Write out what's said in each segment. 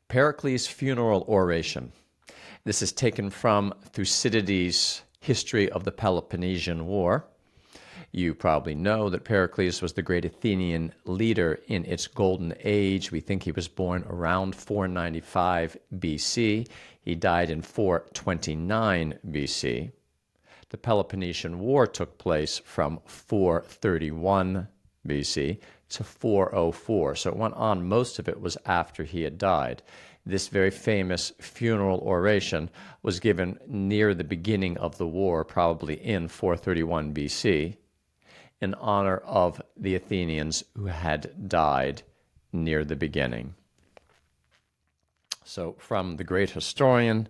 Pericles Funeral Oration. This is taken from Thucydides' History of the Peloponnesian War. You probably know that Pericles was the great Athenian leader in its golden age. We think he was born around 495 BC. He died in 429 BC. The Peloponnesian War took place from 431 BC to 404. So it went on. Most of it was after he had died. This very famous funeral oration was given near the beginning of the war, probably in 431 BC, in honor of the Athenians who had died near the beginning. So from the great historian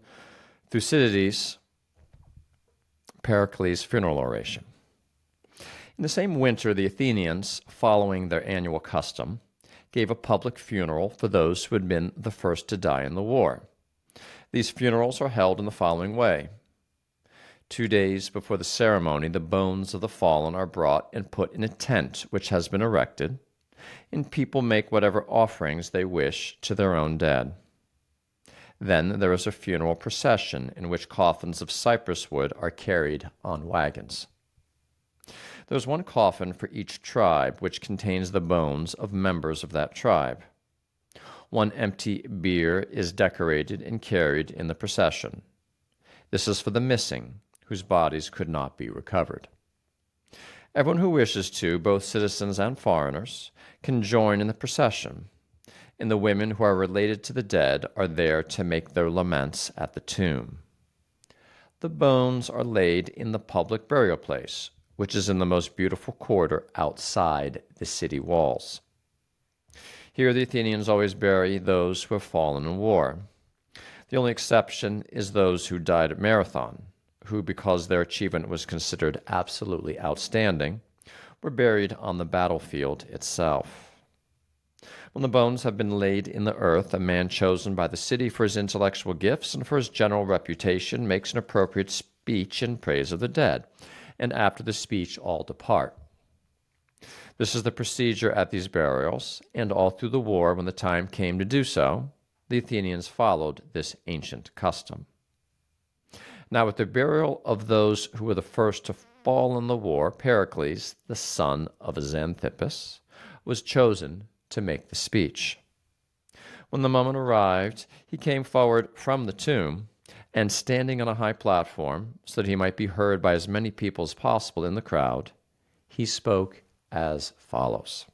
Thucydides, Pericles' Funeral Oration. In the same winter, the Athenians, following their annual custom, gave a public funeral for those who had been the first to die in the war. These funerals are held in the following way. 2 days before the ceremony, the bones of the fallen are brought and put in a tent which has been erected, and people make whatever offerings they wish to their own dead. Then there is a funeral procession in which coffins of cypress wood are carried on wagons. There is one coffin for each tribe, which contains the bones of members of that tribe. One empty bier is decorated and carried in the procession. This is for the missing, whose bodies could not be recovered. Everyone who wishes to, both citizens and foreigners, can join in the procession, and the women who are related to the dead are there to make their laments at the tomb. The bones are laid in the public burial place, which is in the most beautiful quarter outside the city walls. Here the Athenians always bury those who have fallen in war. The only exception is those who died at Marathon, who, because their achievement was considered absolutely outstanding, were buried on the battlefield itself. When the bones have been laid in the earth, a man chosen by the city for his intellectual gifts and for his general reputation makes an appropriate speech in praise of the dead, and after the speech all depart. This is the procedure at these burials, and all through the war, when the time came to do so, the Athenians followed this ancient custom. Now with the burial of those who were the first to fall in the war, Pericles, the son of Xanthippus, was chosen to make the speech. When the moment arrived, he came forward from the tomb, and standing on a high platform, so that he might be heard by as many people as possible in the crowd, he spoke as follows.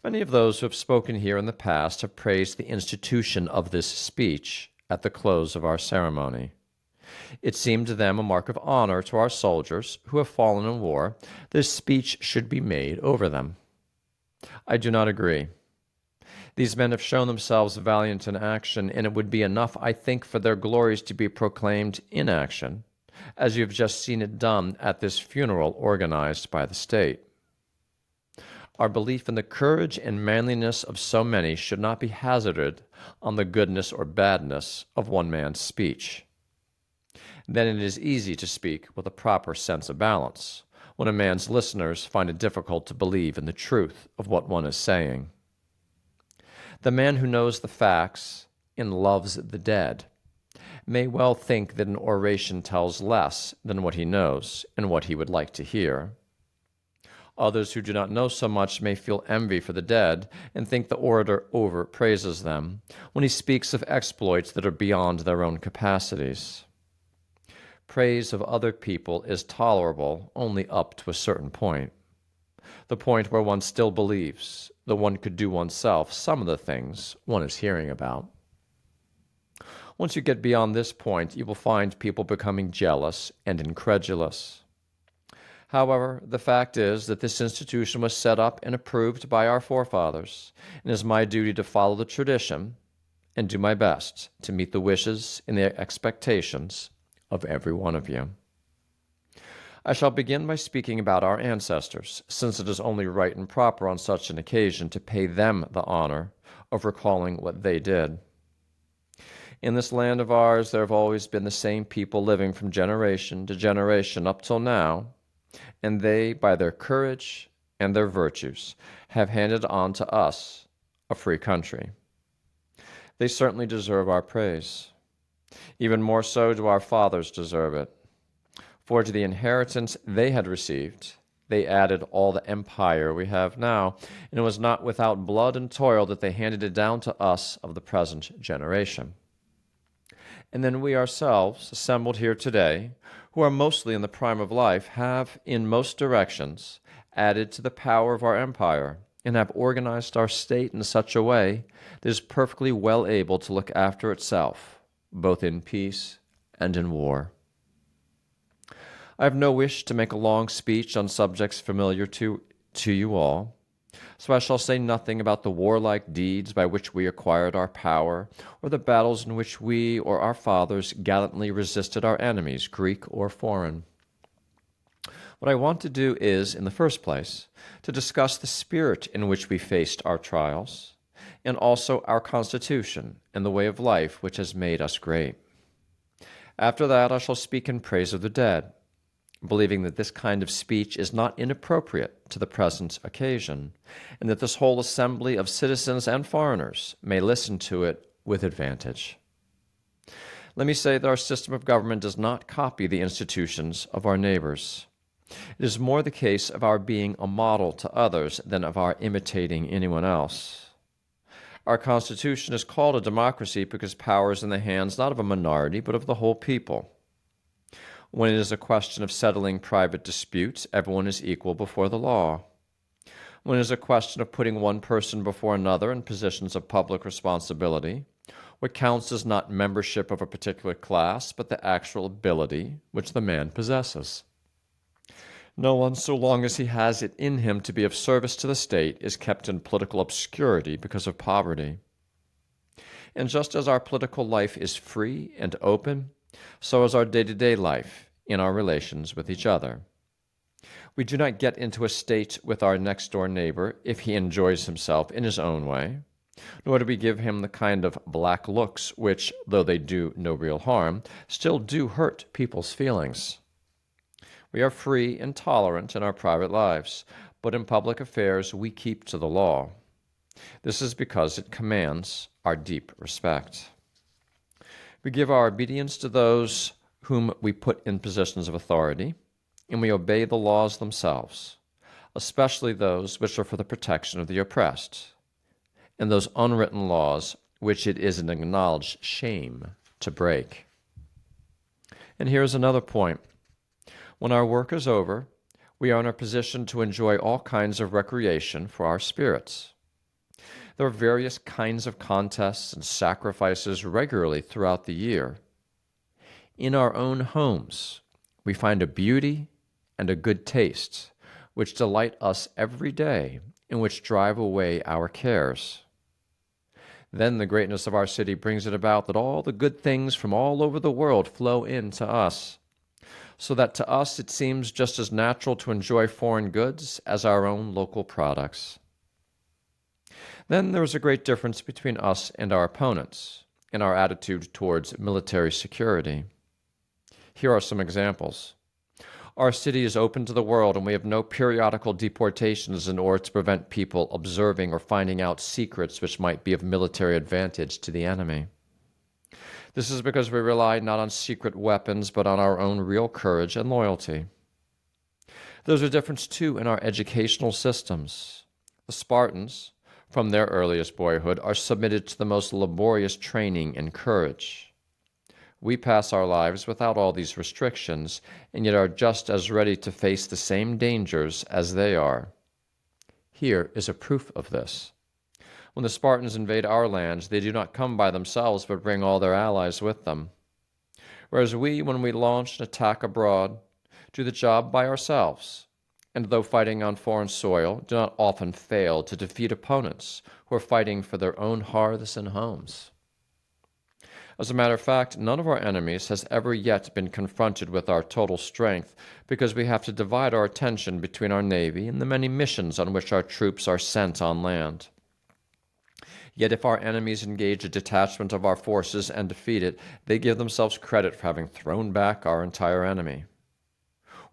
Many of those who have spoken here in the past have praised the institution of this speech at the close of our ceremony. It seemed to them a mark of honor to our soldiers who have fallen in war that this speech should be made over them. I do not agree. These men have shown themselves valiant in action, and it would be enough, I think, for their glories to be proclaimed in action, as you have just seen it done at this funeral organized by the state. Our belief in the courage and manliness of so many should not be hazarded on the goodness or badness of one man's speech. Then it is easy to speak with a proper sense of balance, when a man's listeners find it difficult to believe in the truth of what one is saying. The man who knows the facts and loves the dead may well think that an oration tells less than what he knows and what he would like to hear. Others who do not know so much may feel envy for the dead and think the orator overpraises them when he speaks of exploits that are beyond their own capacities. Praise of other people is tolerable only up to a certain point, the point where one still believes that one could do oneself some of the things one is hearing about. Once you get beyond this point, you will find people becoming jealous and incredulous. However, the fact is that this institution was set up and approved by our forefathers, and it is my duty to follow the tradition and do my best to meet the wishes and the expectations of every one of you. I shall begin by speaking about our ancestors, since it is only right and proper on such an occasion to pay them the honor of recalling what they did. In this land of ours, there have always been the same people living from generation to generation up till now, and they, by their courage and their virtues, have handed on to us a free country. They certainly deserve our praise. Even more so do our fathers deserve it. For to the inheritance they had received, they added all the empire we have now, and it was not without blood and toil that they handed it down to us of the present generation. And then we ourselves, assembled here today, who are mostly in the prime of life, have, in most directions, added to the power of our empire, and have organized our state in such a way that it is perfectly well able to look after itself, both in peace and in war. I have no wish to make a long speech on subjects familiar to you all, so I shall say nothing about the warlike deeds by which we acquired our power, or the battles in which we or our fathers gallantly resisted our enemies, Greek or foreign. What I want to do is, in the first place, to discuss the spirit in which we faced our trials, and also our constitution and the way of life which has made us great. After that, I shall speak in praise of the dead, believing that this kind of speech is not inappropriate to the present occasion, and that this whole assembly of citizens and foreigners may listen to it with advantage. Let me say that our system of government does not copy the institutions of our neighbors. It is more the case of our being a model to others than of our imitating anyone else. Our Constitution is called a democracy because power is in the hands not of a minority, but of the whole people. When it is a question of settling private disputes, everyone is equal before the law. When it is a question of putting one person before another in positions of public responsibility, what counts is not membership of a particular class, but the actual ability which the man possesses. No one, so long as he has it in him to be of service to the state, is kept in political obscurity because of poverty. And just as our political life is free and open, so is our day-to-day life in our relations with each other. We do not get into a state with our next-door neighbor if he enjoys himself in his own way, nor do we give him the kind of black looks which, though they do no real harm, still do hurt people's feelings. We are free and tolerant in our private lives, but in public affairs we keep to the law. This is because it commands our deep respect. We give our obedience to those whom we put in positions of authority, and we obey the laws themselves, especially those which are for the protection of the oppressed, and those unwritten laws which it is an acknowledged shame to break. And here's another point. When our work is over, we are in a position to enjoy all kinds of recreation for our spirits. There are various kinds of contests and sacrifices regularly throughout the year. In our own homes, we find a beauty and a good taste which delight us every day and which drive away our cares. Then the greatness of our city brings it about that all the good things from all over the world flow in to us, so that to us it seems just as natural to enjoy foreign goods as our own local products. Then there is a great difference between us and our opponents in our attitude towards military security. Here are some examples. Our city is open to the world, and we have no periodical deportations in order to prevent people observing or finding out secrets which might be of military advantage to the enemy. This is because we rely not on secret weapons, but on our own real courage and loyalty. There's a difference, too, in our educational systems. The Spartans, from their earliest boyhood, are submitted to the most laborious training and courage. We pass our lives without all these restrictions, and yet are just as ready to face the same dangers as they are. Here is a proof of this. When the Spartans invade our lands, they do not come by themselves, but bring all their allies with them. Whereas we, when we launch an attack abroad, do the job by ourselves, and though fighting on foreign soil, do not often fail to defeat opponents who are fighting for their own hearths and homes. As a matter of fact, none of our enemies has ever yet been confronted with our total strength, because we have to divide our attention between our navy and the many missions on which our troops are sent on land. Yet if our enemies engage a detachment of our forces and defeat it, they give themselves credit for having thrown back our entire enemy.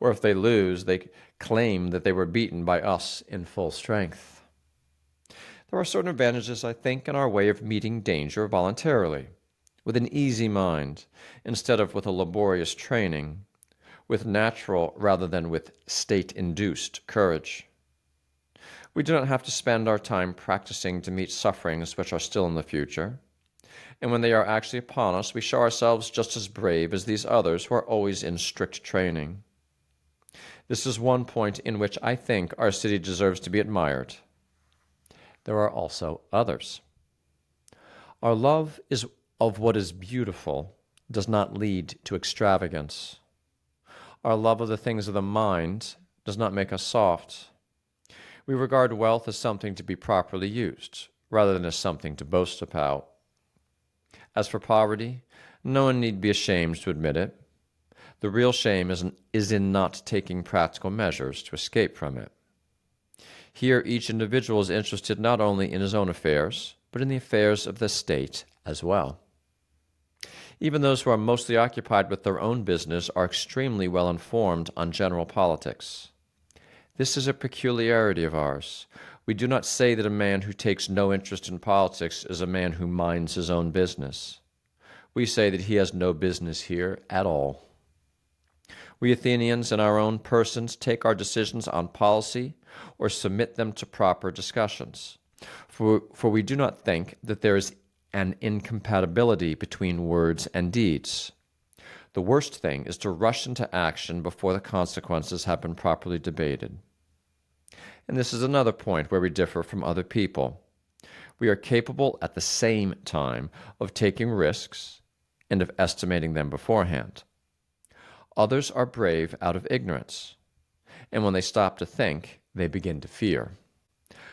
Or if they lose, they claim that they were beaten by us in full strength. There are certain advantages, I think, in our way of meeting danger voluntarily, with an easy mind, instead of with a laborious training, with natural rather than with state-induced courage. We do not have to spend our time practicing to meet sufferings which are still in the future, and when they are actually upon us, we show ourselves just as brave as these others who are always in strict training. This is one point in which I think our city deserves to be admired. There are also others. Our love of what is beautiful does not lead to extravagance. Our love of the things of the mind does not make us soft. We regard wealth as something to be properly used, rather than as something to boast about. As for poverty, no one need be ashamed to admit it. The real shame is in not taking practical measures to escape from it. Here each individual is interested not only in his own affairs, but in the affairs of the state as well. Even those who are mostly occupied with their own business are extremely well informed on general politics. This is a peculiarity of ours. We do not say that a man who takes no interest in politics is a man who minds his own business. We say that he has no business here at all. We Athenians in our own persons take our decisions on policy or submit them to proper discussions. For we do not think that there is an incompatibility between words and deeds. The worst thing is to rush into action before the consequences have been properly debated. And this is another point where we differ from other people. We are capable at the same time of taking risks and of estimating them beforehand. Others are brave out of ignorance, and when they stop to think, they begin to fear.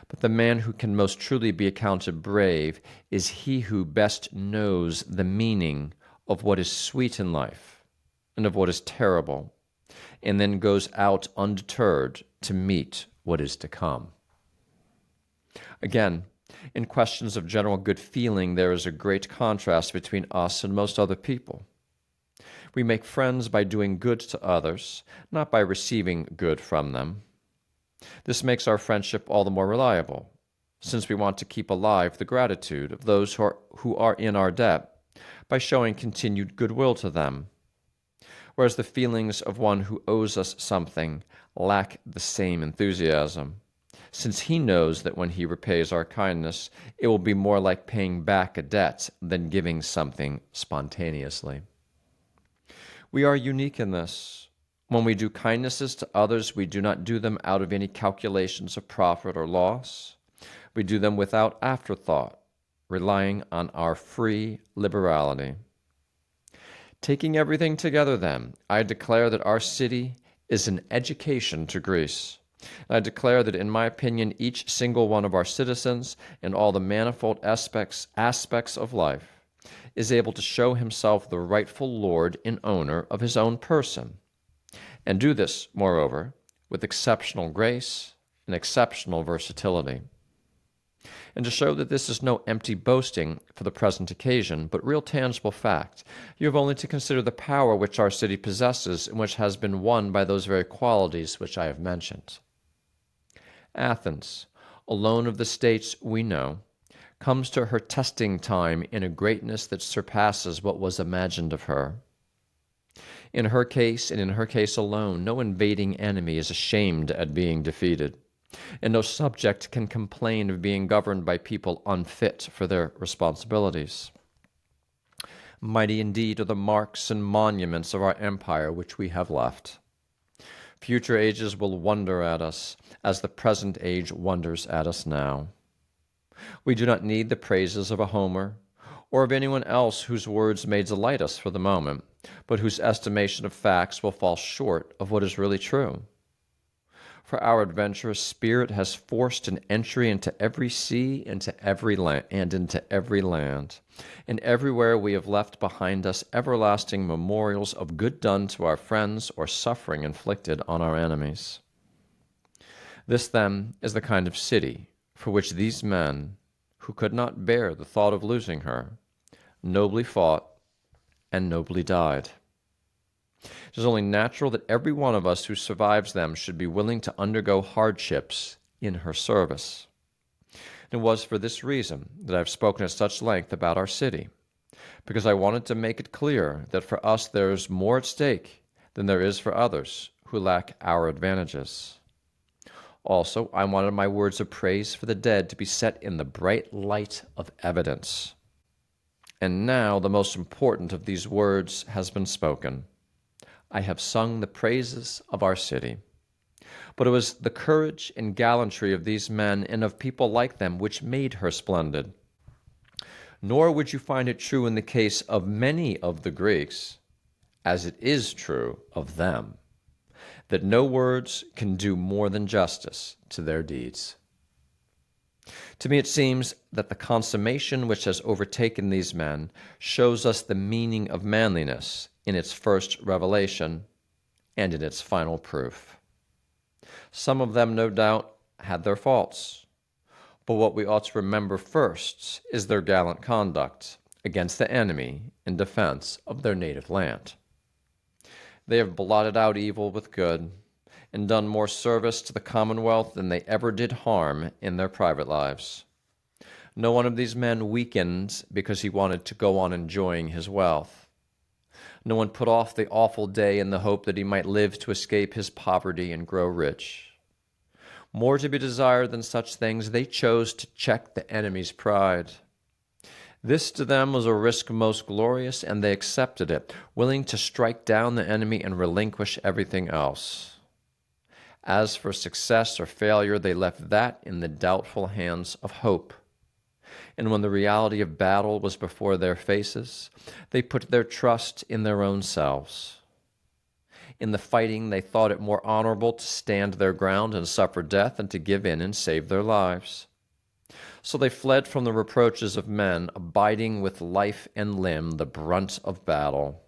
But the man who can most truly be accounted brave is he who best knows the meaning of what is sweet in life and of what is terrible, and then goes out undeterred to meet what is to come. Again, in questions of general good feeling, there is a great contrast between us and most other people. We make friends by doing good to others, not by receiving good from them. This makes our friendship all the more reliable, since we want to keep alive the gratitude of those who are in our debt by showing continued goodwill to them, whereas the feelings of one who owes us something lack the same enthusiasm, since he knows that when he repays our kindness, it will be more like paying back a debt than giving something spontaneously. We are unique in this. When we do kindnesses to others, we do not do them out of any calculations of profit or loss. We do them without afterthought, relying on our free liberality. Taking everything together, then, I declare that our city is an education to Greece. I declare that, in my opinion, each single one of our citizens, in all the manifold aspects of life, is able to show himself the rightful lord and owner of his own person, and do this, moreover, with exceptional grace and exceptional versatility. And to show that this is no empty boasting for the present occasion, but real tangible fact, you have only to consider the power which our city possesses and which has been won by those very qualities which I have mentioned. Athens, alone of the states we know, comes to her testing time in a greatness that surpasses what was imagined of her. In her case, and in her case alone, no invading enemy is ashamed at being defeated, and no subject can complain of being governed by people unfit for their responsibilities. Mighty indeed are the marks and monuments of our empire which we have left. Future ages will wonder at us, as the present age wonders at us now. We do not need the praises of a Homer, or of anyone else whose words may delight us for the moment, but whose estimation of facts will fall short of what is really true. For our adventurous spirit has forced an entry into every sea, into every land, and everywhere we have left behind us everlasting memorials of good done to our friends or suffering inflicted on our enemies. This, then, is the kind of city for which these men, who could not bear the thought of losing her, nobly fought and nobly died. It is only natural that every one of us who survives them should be willing to undergo hardships in her service. And it was for this reason that I have spoken at such length about our city, because I wanted to make it clear that for us there is more at stake than there is for others who lack our advantages. Also, I wanted my words of praise for the dead to be set in the bright light of evidence. And now the most important of these words has been spoken. I have sung the praises of our city. But it was the courage and gallantry of these men and of people like them which made her splendid. Nor would you find it true in the case of many of the Greeks, as it is true of them, that no words can do more than justice to their deeds. To me it seems that the consummation which has overtaken these men shows us the meaning of manliness in its first revelation and in its final proof. Some of them, no doubt, had their faults, but what we ought to remember first is their gallant conduct against the enemy in defense of their native land. They have blotted out evil with good and done more service to the commonwealth than they ever did harm in their private lives. No one of these men weakened because he wanted to go on enjoying his wealth. No one put off the awful day in the hope that he might live to escape his poverty and grow rich. More to be desired than such things, they chose to check the enemy's pride. This to them was a risk most glorious, and they accepted it, willing to strike down the enemy and relinquish everything else. As for success or failure, they left that in the doubtful hands of hope. And when the reality of battle was before their faces, they put their trust in their own selves. In the fighting, they thought it more honorable to stand their ground and suffer death than to give in and save their lives. So they fled from the reproaches of men, abiding with life and limb the brunt of battle.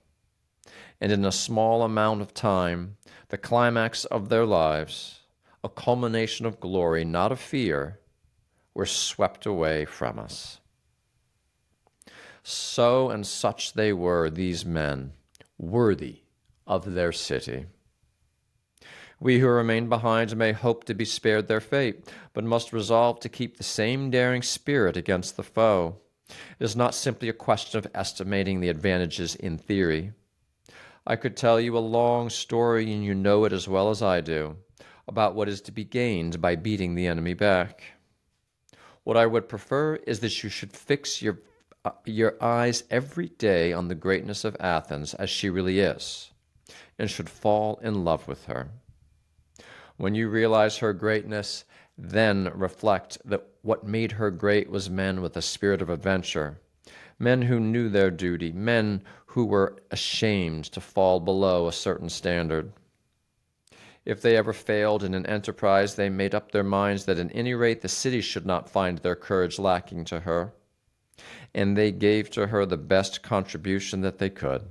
And in a small amount of time, the climax of their lives, a culmination of glory, not of fear, were swept away from us. So and such they were, these men, worthy of their city. We who remain behind may hope to be spared their fate, but must resolve to keep the same daring spirit against the foe. It is not simply a question of estimating the advantages in theory. I could tell you a long story, and you know it as well as I do, about what is to be gained by beating the enemy back. What I would prefer is that you should fix your eyes every day on the greatness of Athens as she really is, and should fall in love with her. When you realize her greatness, then reflect that what made her great was men with a spirit of adventure, men who knew their duty, men who were ashamed to fall below a certain standard. If they ever failed in an enterprise, they made up their minds that at any rate the city should not find their courage lacking to her, and they gave to her the best contribution that they could.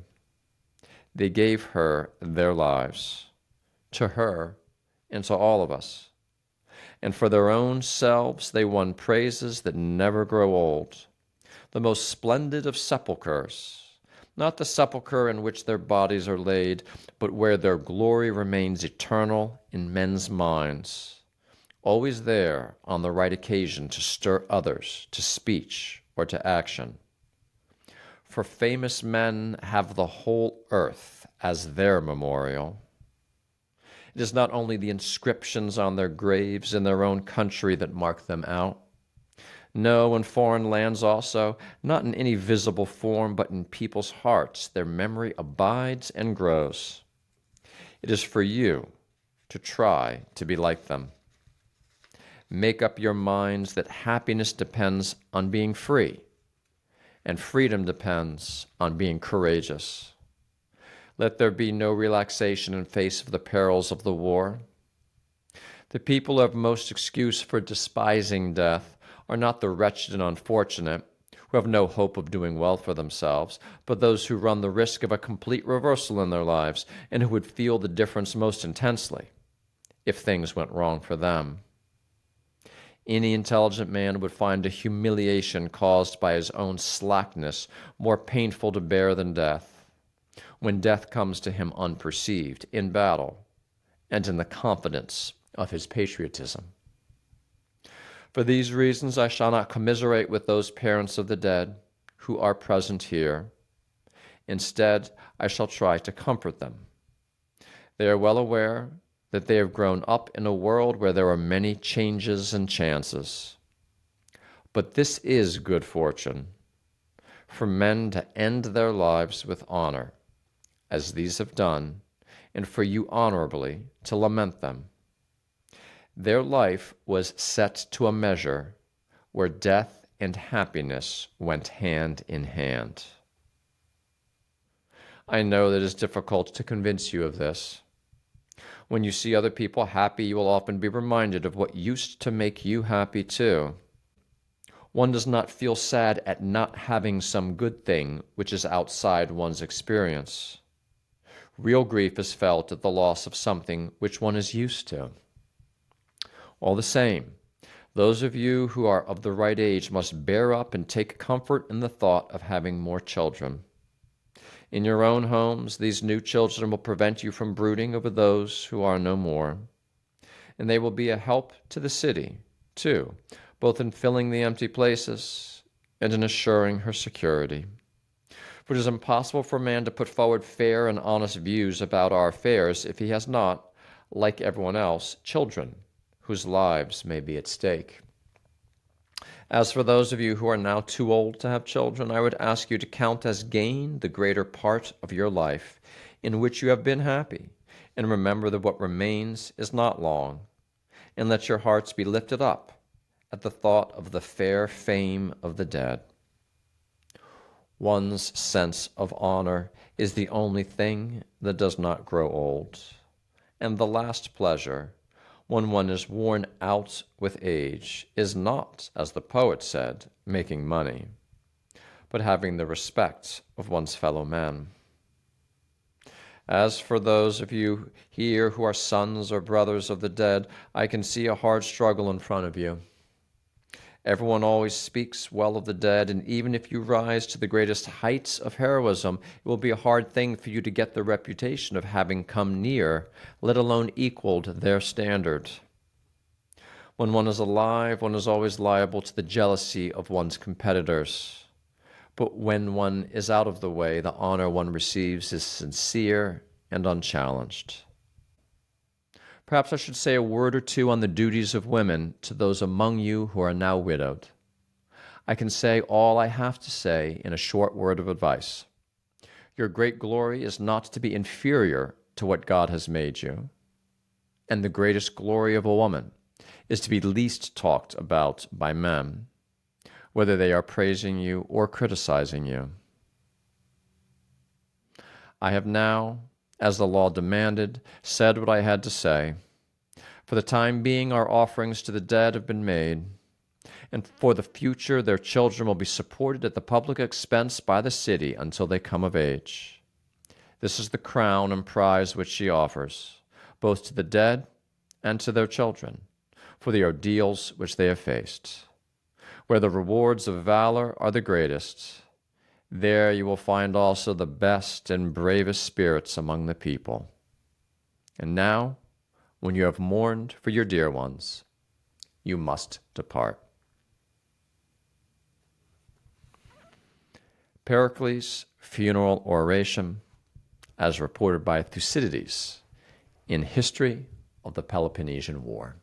They gave her their lives, to her and to all of us. And for their own selves they won praises that never grow old, the most splendid of sepulchres, not the sepulchre in which their bodies are laid, but where their glory remains eternal in men's minds, always there on the right occasion to stir others to speech or to action. For famous men have the whole earth as their memorial. It is not only the inscriptions on their graves in their own country that mark them out. No, in foreign lands also, not in any visible form, but in people's hearts, their memory abides and grows. It is for you to try to be like them. Make up your minds that happiness depends on being free, and freedom depends on being courageous. Let there be no relaxation in face of the perils of the war. The people who have most excuse for despising death are not the wretched and unfortunate, who have no hope of doing well for themselves, but those who run the risk of a complete reversal in their lives, and who would feel the difference most intensely if things went wrong for them. Any intelligent man would find a humiliation caused by his own slackness more painful to bear than death, when death comes to him unperceived, in battle, and in the confidence of his patriotism. For these reasons I shall not commiserate with those parents of the dead who are present here. Instead, I shall try to comfort them. They are well aware that they have grown up in a world where there are many changes and chances. But this is good fortune, for men to end their lives with honor, as these have done, and for you honorably to lament them. Their life was set to a measure where death and happiness went hand in hand. I know that it is difficult to convince you of this. When you see other people happy, you will often be reminded of what used to make you happy too. One does not feel sad at not having some good thing which is outside one's experience. Real grief is felt at the loss of something which one is used to. All the same, those of you who are of the right age must bear up and take comfort in the thought of having more children. In your own homes, these new children will prevent you from brooding over those who are no more. And they will be a help to the city, too, both in filling the empty places and in assuring her security. For it is impossible for man to put forward fair and honest views about our affairs if he has not, like everyone else, children whose lives may be at stake. As for those of you who are now too old to have children, I would ask you to count as gain the greater part of your life in which you have been happy, and remember that what remains is not long, and let your hearts be lifted up at the thought of the fair fame of the dead. One's sense of honor is the only thing that does not grow old, and the last pleasure, when one is worn out with age, is not, as the poet said, making money, but having the respect of one's fellow men. As for those of you here who are sons or brothers of the dead, I can see a hard struggle in front of you. Everyone always speaks well of the dead, and even if you rise to the greatest heights of heroism, it will be a hard thing for you to get the reputation of having come near, let alone equaled, their standard. When one is alive, one is always liable to the jealousy of one's competitors. But when one is out of the way, the honor one receives is sincere and unchallenged. Perhaps I should say a word or two on the duties of women to those among you who are now widowed. I can say all I have to say in a short word of advice. Your great glory is not to be inferior to what God has made you, and the greatest glory of a woman is to be least talked about by men, whether they are praising you or criticizing you. I have now, as the law demanded, said what I had to say. For the time being, our offerings to the dead have been made, and for the future their children will be supported at the public expense by the city until they come of age. This is the crown and prize which she offers, both to the dead and to their children, for the ordeals which they have faced. Where the rewards of valor are the greatest, there you will find also the best and bravest spirits among the people. And now, when you have mourned for your dear ones, you must depart. Pericles Funeral Oration, as reported by Thucydides in History of the Peloponnesian War.